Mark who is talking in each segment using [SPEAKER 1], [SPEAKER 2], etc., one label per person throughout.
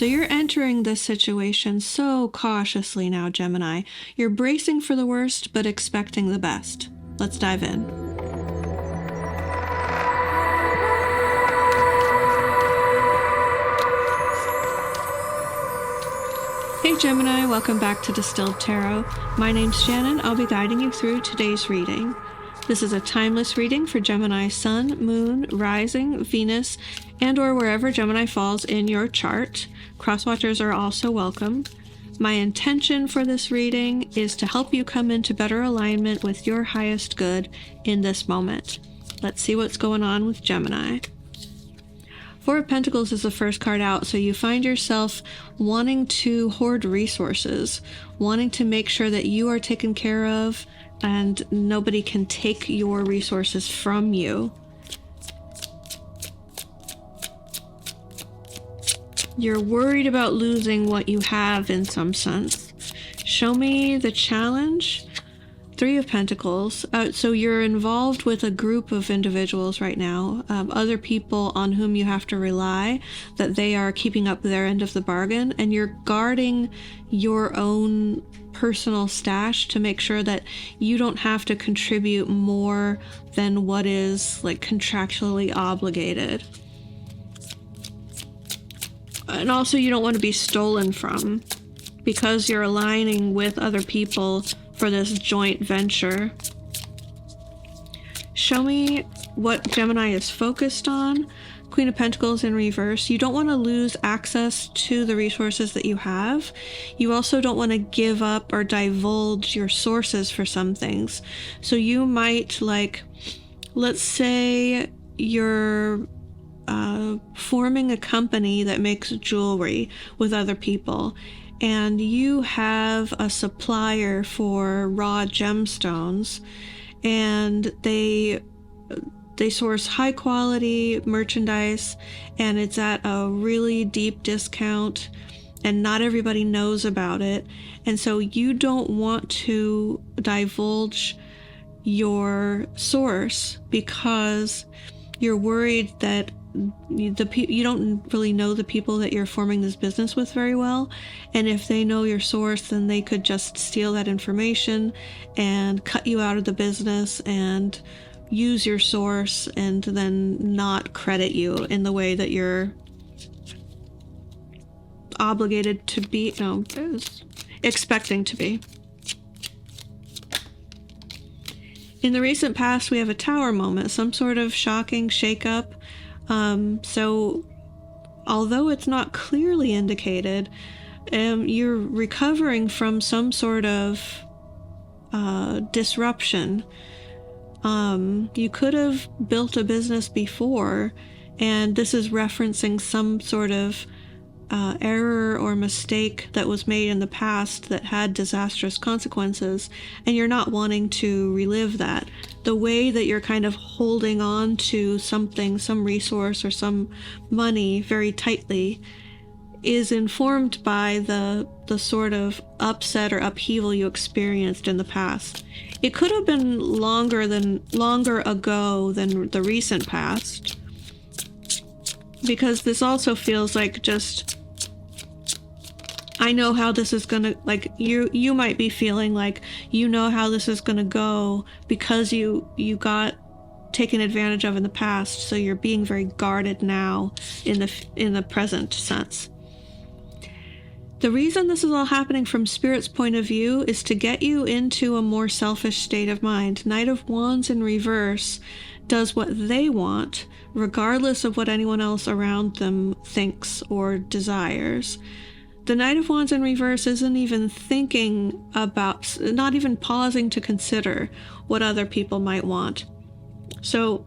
[SPEAKER 1] So you're entering this situation so cautiously now, Gemini. You're bracing for the worst, but expecting the best. Let's dive in. Hey Gemini, welcome back to Distilled Tarot. My name's Shannon. I'll be guiding you through today's reading. This is a timeless reading for Gemini Sun, Moon, Rising, Venus, and or wherever Gemini falls in your chart. Crosswatchers are also welcome. My intention for this reading is to help you come into better alignment with your highest good in this moment. Let's see what's going on with Gemini. Four of Pentacles is the first card out, so you find yourself wanting to hoard resources, wanting to make sure that you are taken care of and nobody can take your resources from you. You're worried about losing what you have in some sense. Show me the challenge. Three of Pentacles. So you're involved with a group of individuals right now, other people on whom you have to rely, that they are keeping up their end of the bargain, and you're guarding your own personal stash to make sure that you don't have to contribute more than what is like contractually obligated. And also you don't want to be stolen from because you're aligning with other people for this joint venture. Show me what Gemini is focused on. Queen of Pentacles in reverse. You don't want to lose access to the resources that you have. You also don't want to give up or divulge your sources for some things. So you might, like, let's say you're forming a company that makes jewelry with other people, and you have a supplier for raw gemstones, and they source high quality merchandise, and it's at a really deep discount, and not everybody knows about it. And so you don't want to divulge your source because you're worried that you don't really know the people that you're forming this business with very well, and if they know your source, then they could just steal that information and cut you out of the business and use your source and then not credit you in the way that you're obligated to be, expecting to be. In the recent past, we have a Tower moment, some sort of shocking shakeup. So although it's not clearly indicated, you're recovering from some sort of disruption. You could have built a business before, and this is referencing some sort of error or mistake that was made in the past that had disastrous consequences, and you're not wanting to relive that. The way that you're kind of holding on to something, some resource or some money very tightly, is informed by the sort of upset or upheaval you experienced in the past. It could have been longer ago than the recent past, because this also feels like just, I know how this is gonna, like, you might be feeling like you know how this is gonna go because you got taken advantage of in the past, so you're being very guarded now in the present sense. The reason this is all happening from Spirit's point of view is to get you into a more selfish state of mind. Knight of Wands in reverse does what they want, regardless of what anyone else around them thinks or desires. The Knight of Wands in reverse isn't even thinking about, not even pausing to consider what other people might want. So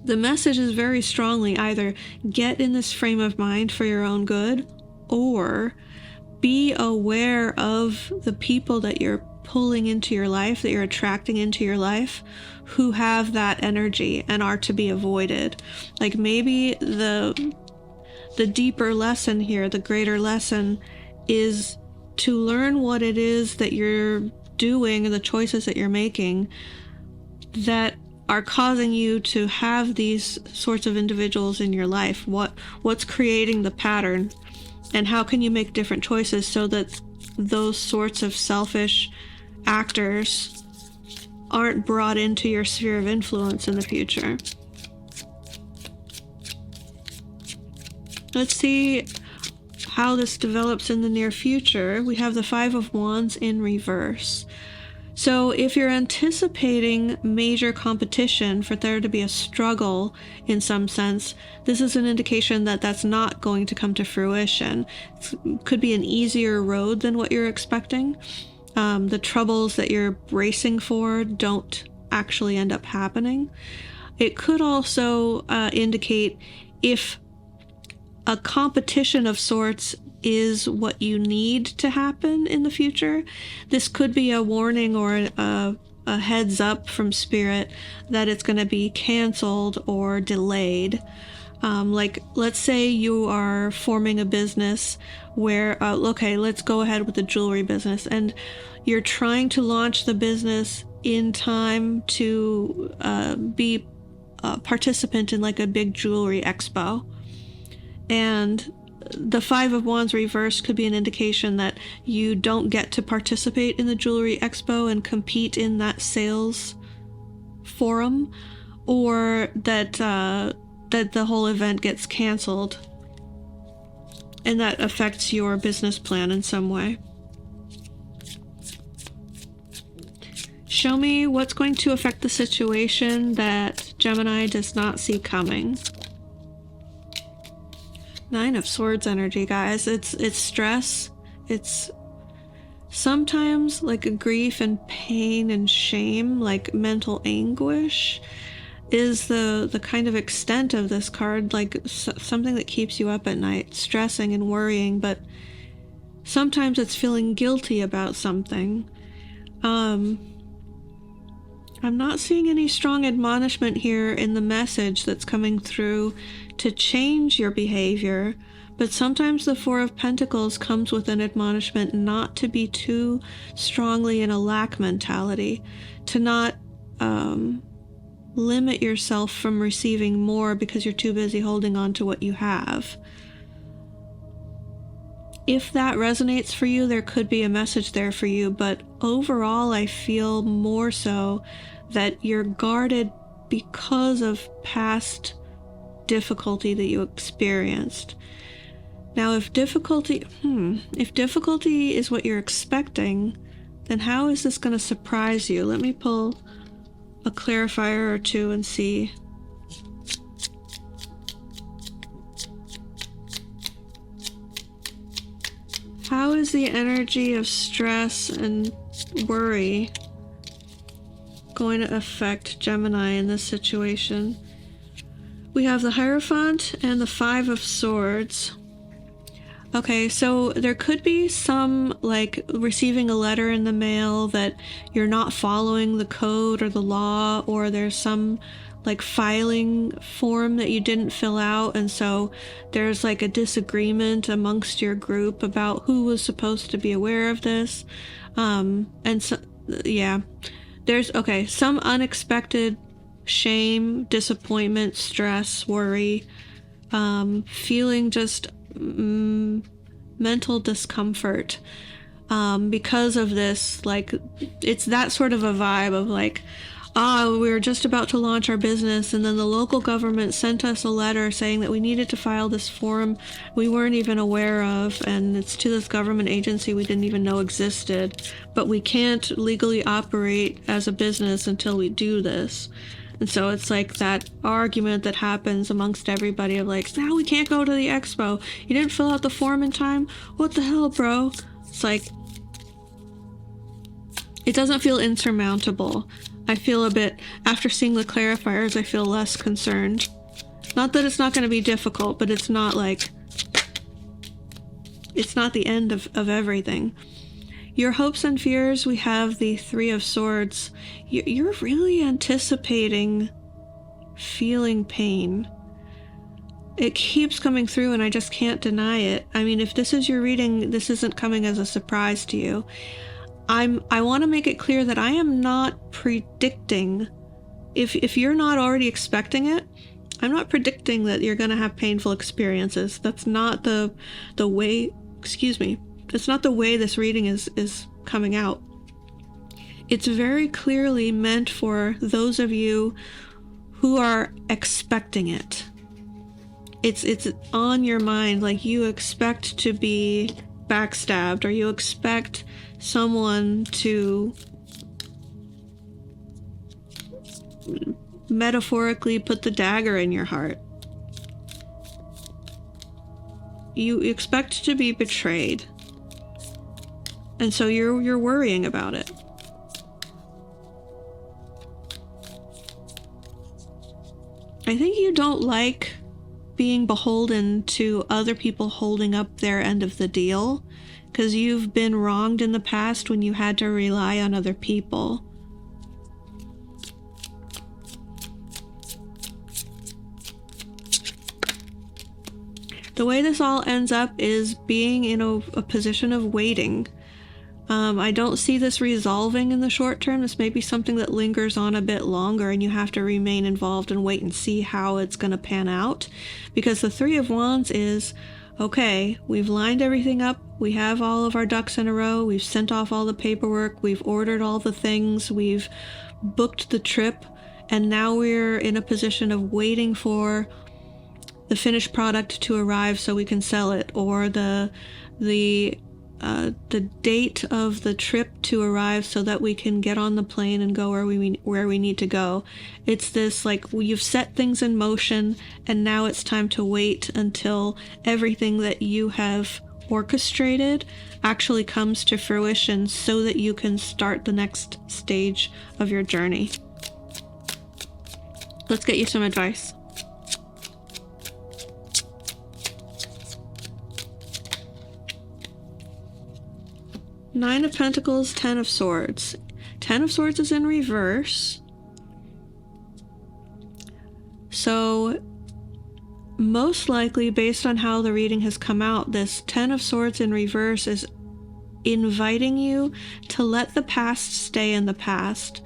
[SPEAKER 1] the message is very strongly either get in this frame of mind for your own good, or be aware of the people that you're pulling into your life, that you're attracting into your life, who have that energy and are to be avoided. Like, maybe the deeper lesson here, the greater lesson, is to learn what it is that you're doing and the choices that you're making that are causing you to have these sorts of individuals in your life. What's creating the pattern? And how can you make different choices so that those sorts of selfish actors aren't brought into your sphere of influence in the future? Let's see how this develops in the near future. We have the Five of Wands in reverse. So if you're anticipating major competition, for there to be a struggle in some sense, this is an indication that that's not going to come to fruition. It could be an easier road than what you're expecting. The troubles that you're bracing for don't actually end up happening. It could also indicate if a competition of sorts is what you need to happen in the future. This could be a warning or a heads up from Spirit that it's going to be canceled or delayed. Like, let's say you are forming a business where, okay, let's go ahead with the jewelry business, and you're trying to launch the business in time to be a participant in like a big jewelry expo. And the Five of Wands reverse could be an indication that you don't get to participate in the jewelry expo and compete in that sales forum, or that that the whole event gets canceled, and that affects your business plan in some way. Show me what's going to affect the situation that Gemini does not see coming. Nine of Swords energy, guys. It's stress. It's sometimes like a grief and pain and shame, like mental anguish is the kind of extent of this card, like something that keeps you up at night, stressing and worrying, but sometimes it's feeling guilty about something. I'm not seeing any strong admonishment here in the message that's coming through to change your behavior, but sometimes the Four of Pentacles comes with an admonishment not to be too strongly in a lack mentality, to not limit yourself from receiving more because you're too busy holding on to what you have. If that resonates for you, there could be a message there for you, but overall I feel more so that you're guarded because of past difficulty that you experienced. Now, if difficulty is what you're expecting, then how is this going to surprise you? Let me pull a clarifier or two and see. How is the energy of stress and worry going to affect Gemini in this situation? We have the Hierophant and the Five of Swords. Okay, so there could be some, like, receiving a letter in the mail that you're not following the code or the law, or there's some, like, filing form that you didn't fill out, and so there's, like, a disagreement amongst your group about who was supposed to be aware of this. And so, yeah, there's, okay, some unexpected shame, disappointment, stress, worry, feeling just mental discomfort because of this. Like, it's that sort of a vibe of like, we were just about to launch our business, and then the local government sent us a letter saying that we needed to file this form we weren't even aware of, and it's to this government agency we didn't even know existed, but we can't legally operate as a business until we do this. And so it's like that argument that happens amongst everybody of like, now we can't go to the expo. You didn't fill out the form in time? What the hell, bro? It's like, it doesn't feel insurmountable. I feel a bit, after seeing the clarifiers, I feel less concerned. Not that it's not going to be difficult, but it's not like, it's not the end of everything. Your hopes and fears, we have the Three of Swords. You're really anticipating feeling pain. It keeps coming through and I just can't deny it. I mean, if this is your reading, this isn't coming as a surprise to you. I want to make it clear that I am not predicting. If you're not already expecting it, I'm not predicting that you're going to have painful experiences. That's not the way, excuse me, that's not the way this reading is coming out. It's very clearly meant for those of you who are expecting it. It's on your mind, like you expect to be backstabbed, or you expect someone to metaphorically put the dagger in your heart. You expect to be betrayed. And so you're worrying about it. I think you don't like being beholden to other people holding up their end of the deal, because you've been wronged in the past when you had to rely on other people. The way this all ends up is being in a position of waiting. I don't see this resolving in the short term. This may be something that lingers on a bit longer, and you have to remain involved and wait and see how it's going to pan out. Because the Three of Wands is, okay, we've lined everything up. We have all of our ducks in a row. We've sent off all the paperwork. We've ordered all the things. We've booked the trip. And now we're in a position of waiting for the finished product to arrive so we can sell it, or the date of the trip to arrive so that we can get on the plane and go where we need to go. It's this, like, you've set things in motion, and now it's time to wait until everything that you have orchestrated actually comes to fruition so that you can start the next stage of your journey. Let's get you some advice. Nine of Pentacles, Ten of Swords. Ten of Swords is in reverse. So, most likely, based on how the reading has come out, this Ten of Swords in reverse is inviting you to let the past stay in the past.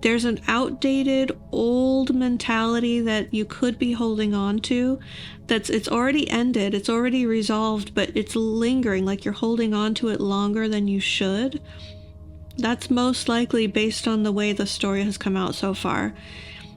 [SPEAKER 1] There's an outdated, old mentality that you could be holding on to. It's already ended, it's already resolved, but it's lingering, like you're holding on to it longer than you should. That's most likely based on the way the story has come out so far.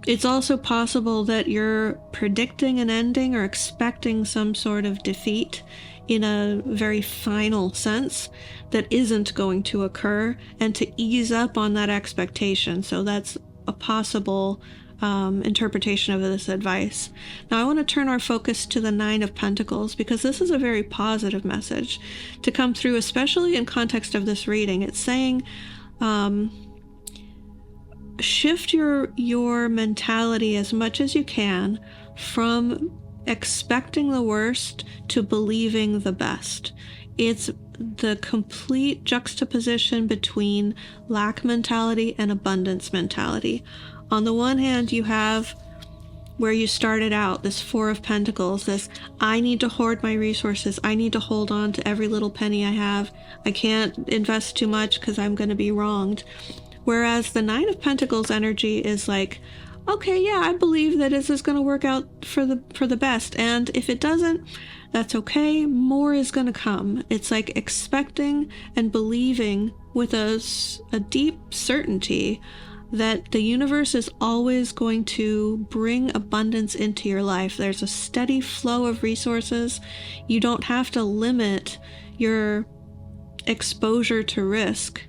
[SPEAKER 1] It's also possible that you're predicting an ending or expecting some sort of defeat in a very final sense that isn't going to occur, and to ease up on that expectation. So that's a possible interpretation of this advice. Now I want to turn our focus to the Nine of Pentacles, because this is a very positive message to come through, especially in context of this reading. It's saying shift your mentality as much as you can from expecting the worst to believing the best. It's the complete juxtaposition between lack mentality and abundance mentality. On the one hand, you have where you started out, this Four of Pentacles, this I need to hoard my resources, I need to hold on to every little penny I have, I can't invest too much because I'm going to be wronged. Whereas the Nine of Pentacles energy is like, okay, yeah, I believe that this is going to work out for the best, and if it doesn't, that's okay, more is going to come. It's like expecting and believing with a deep certainty that the universe is always going to bring abundance into your life. There's a steady flow of resources. You don't have to limit your exposure to risk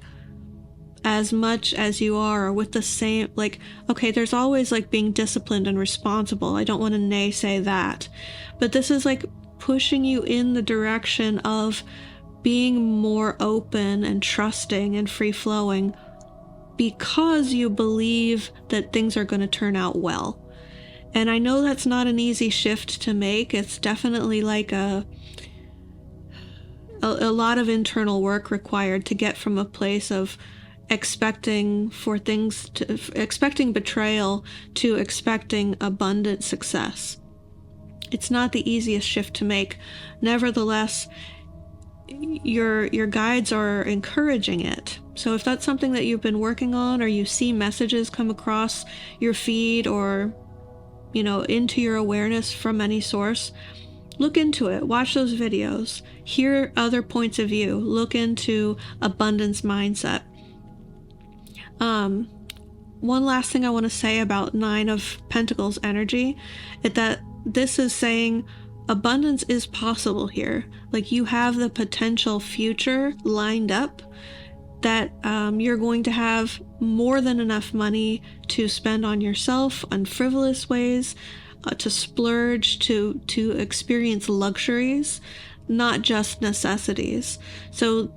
[SPEAKER 1] as much as you are with the same, like, okay, there's always like being disciplined and responsible. I don't want to naysay that. But this is like pushing you in the direction of being more open and trusting and free-flowing, because you believe that things are going to turn out well. And I know that's not an easy shift to make. It's definitely like a lot of internal work required to get from a place of expecting betrayal to expecting abundant success. It's not the easiest shift to make. Nevertheless, your guides are encouraging it. So if that's something that you've been working on, or you see messages come across your feed, or into your awareness from any source, look into it, watch those videos, hear other points of view, look into abundance mindset. One last thing I want to say about Nine of Pentacles energy is that this is saying abundance is possible here. Like, you have the potential future lined up, that you're going to have more than enough money to spend on yourself, on frivolous ways, to splurge, to experience luxuries, not just necessities. So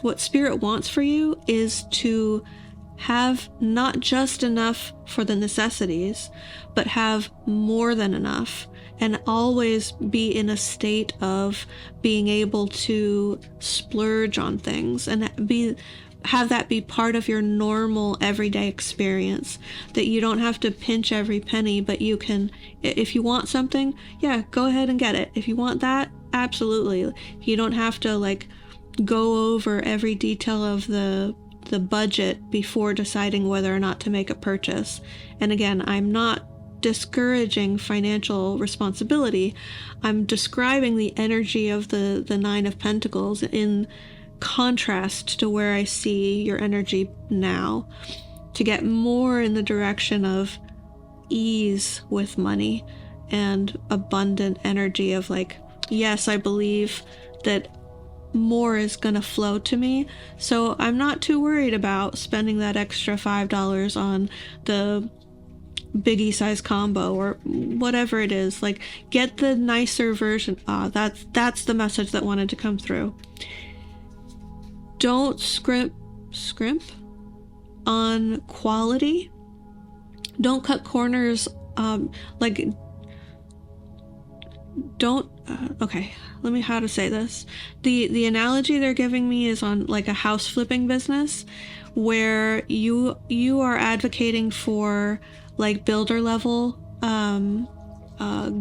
[SPEAKER 1] what Spirit wants for you is to have not just enough for the necessities, but have more than enough, and always be in a state of being able to splurge on things and have that be part of your normal everyday experience, that you don't have to pinch every penny, but you can, if you want something, yeah, go ahead and get it. If you want that, absolutely. You don't have to go over every detail of the budget before deciding whether or not to make a purchase. And again, I'm not discouraging financial responsibility. I'm describing the energy of the Nine of Pentacles in contrast to where I see your energy now, to get more in the direction of ease with money and abundant energy of yes, I believe that more is gonna flow to me, so I'm not too worried about spending that extra $5 on the biggie size combo or whatever it is. Get the nicer version. That's the message that wanted to come through. Don't scrimp on quality. Don't cut corners. How to say this. The analogy they're giving me is on a house flipping business, where you are advocating for builder level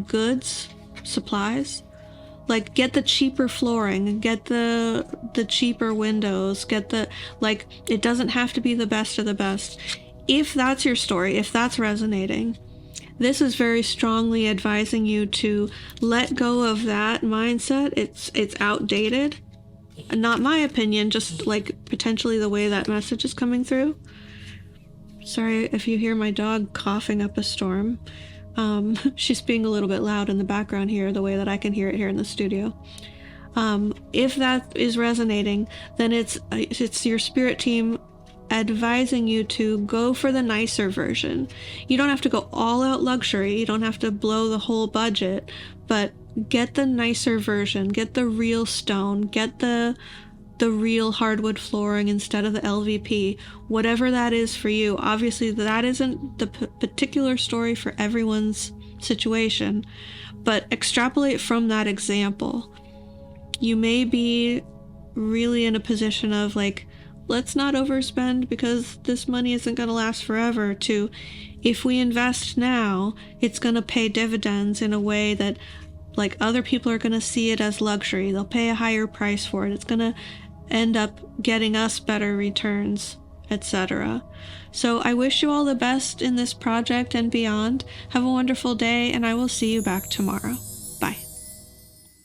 [SPEAKER 1] goods, supplies. Get the cheaper flooring, get the cheaper windows, get it doesn't have to be the best of the best. If that's your story, if that's resonating, this is very strongly advising you to let go of that mindset. It's outdated. Not my opinion, just potentially the way that message is coming through. Sorry if you hear my dog coughing up a storm. She's being a little bit loud in the background here, the way that I can hear it here in the studio. If that is resonating, then it's your spirit team advising you to go for the nicer version. You don't have to go all out luxury. You don't have to blow the whole budget, but get the nicer version. Get the real stone. Get the real hardwood flooring instead of the LVP. Whatever that is for you. Obviously, that isn't the particular story for everyone's situation, but extrapolate from that example. You may be really in a position of let's not overspend because this money isn't going to last forever, to if we invest now, it's going to pay dividends in a way that other people are going to see it as luxury. They'll pay a higher price for it. It's going to end up getting us better returns, etc. So I wish you all the best in this project and beyond. Have a wonderful day, and I will see you back tomorrow.